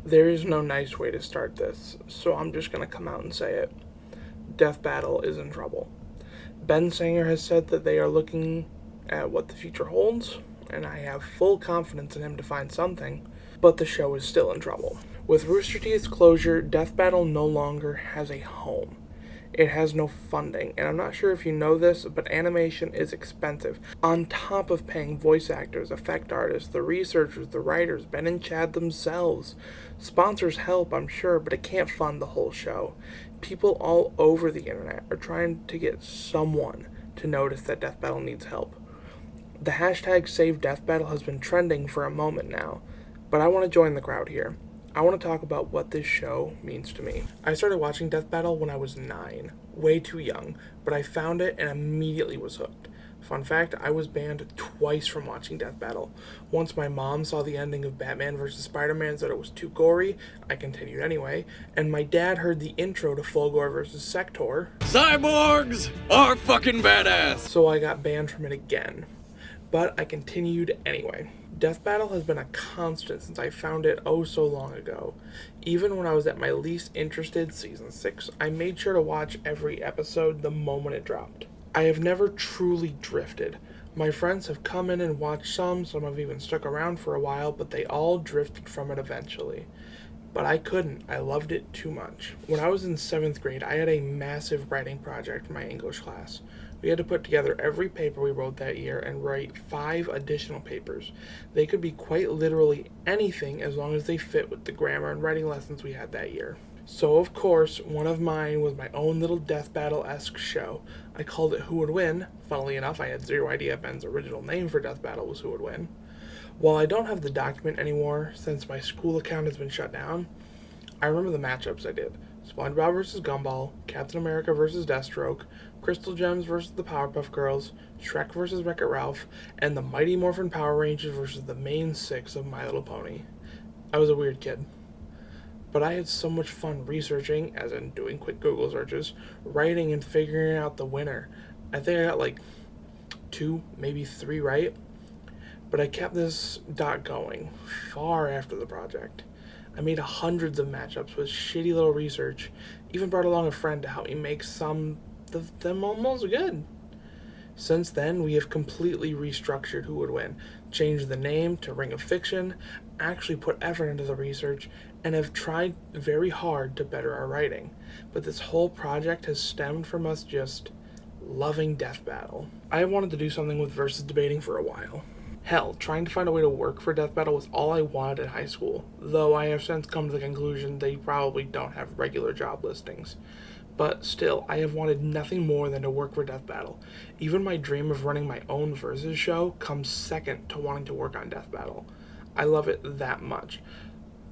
There is no nice way to start this, so I'm just gonna come out and say it. Death Battle is in trouble. Ben Sanger has said that they are looking at what the future holds, and I have full confidence in him to find something, but the show is still in trouble. With Rooster Teeth's closure, Death Battle no longer has a home. It has no funding, and I'm not sure if you know this, but animation is expensive. On top of paying voice actors, effect artists, the researchers, the writers, Ben and Chad themselves. Sponsors help, I'm sure, but it can't fund the whole show. People all over the internet are trying to get someone to notice that Death Battle needs help. The hashtag Save Death Battle has been trending for a moment now, but I want to join the crowd here. I want to talk about what this show means to me. I started watching Death Battle when I was 9, way too young, but I found it and immediately was hooked. Fun fact, I was banned twice from watching Death Battle. Once my mom saw the ending of Batman vs. Spider-Man and said it was too gory, I continued anyway, and my dad heard the intro to Fulgore vs. Sector. Cyborgs are fucking badass! So I got banned from it again. But I continued anyway. Death Battle has been a constant since I found it oh so long ago. Even when I was at my least interested, season 6, I made sure to watch every episode the moment it dropped. I have never truly drifted. My friends have come in and watched some have even stuck around for a while, but they all drifted from it eventually. But I couldn't. I loved it too much. When I was in 7th grade, I had a massive writing project in my English class. We had to put together every paper we wrote that year and write 5 additional papers. They could be quite literally anything as long as they fit with the grammar and writing lessons we had that year. So, of course, one of mine was my own little Death Battle-esque show. I called it Who Would Win. Funnily enough, I had zero idea Ben's original name for Death Battle was Who Would Win. While I don't have the document anymore since my school account has been shut down, I remember the matchups I did. SpongeBob vs. Gumball, Captain America vs. Deathstroke, Crystal Gems vs. the Powerpuff Girls, Shrek vs. Wreck-It Ralph, and the Mighty Morphin Power Rangers vs. the main 6 of My Little Pony. I was a weird kid. But I had so much fun researching, as in doing quick Google searches, writing and figuring out the winner. I think I got like 2, maybe 3 right. But I kept this dot going far after the project. I made hundreds of matchups with shitty little research, even brought along a friend to help me make some of them almost good. Since then, we have completely restructured Who Would Win, changed the name to Ring of Fiction, actually put effort into the research, and have tried very hard to better our writing. But this whole project has stemmed from us just loving Death Battle. I wanted to do something with versus debating for a while. Hell, trying to find a way to work for Death Battle was all I wanted in high school, though I have since come to the conclusion they probably don't have regular job listings. But still, I have wanted nothing more than to work for Death Battle. Even my dream of running my own Versus show comes second to wanting to work on Death Battle. I love it that much,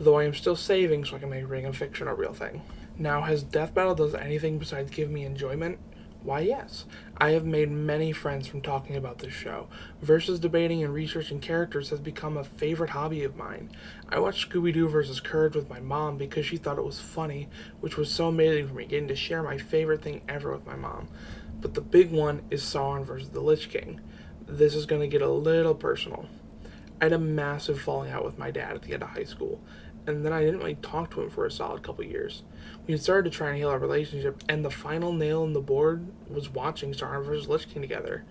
though I am still saving so I can make Ring of Fiction a real thing. Now, has Death Battle done anything besides give me enjoyment? Why, yes. I have made many friends from talking about this show. Versus debating and researching characters has become a favorite hobby of mine. I watched Scooby-Doo vs. Courage with my mom because she thought it was funny, which was so amazing for me, getting to share my favorite thing ever with my mom. But the big one is Sauron vs. the Lich King. This is going to get a little personal. I had a massive falling out with my dad at the end of high school, and then I didn't really talk to him for a solid couple years. We had started to try and heal our relationship, and the final nail in the board was watching Sauron vs. Lich King together.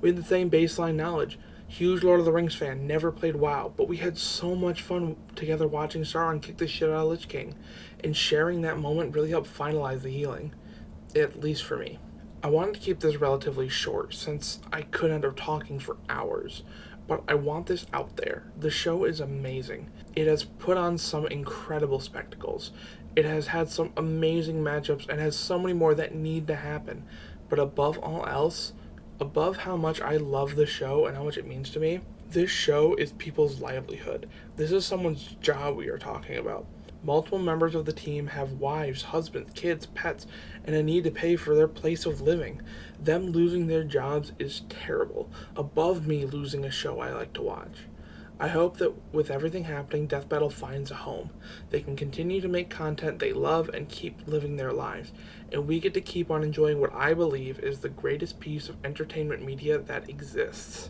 We had the same baseline knowledge. Huge Lord of the Rings fan, never played WoW, but we had so much fun together watching Sauron kick the shit out of Lich King, and sharing that moment really helped finalize the healing, at least for me. I wanted to keep this relatively short, since I could end up talking for hours, but I want this out there. The show is amazing. It has put on some incredible spectacles. It has had some amazing matchups and has so many more that need to happen. But above all else, above how much I love the show and how much it means to me, this show is people's livelihood. This is someone's job we are talking about. Multiple members of the team have wives, husbands, kids, pets, and a need to pay for their place of living. Them losing their jobs is terrible, above me losing a show I like to watch. I hope that with everything happening, Death Battle finds a home. They can continue to make content they love and keep living their lives, and we get to keep on enjoying what I believe is the greatest piece of entertainment media that exists.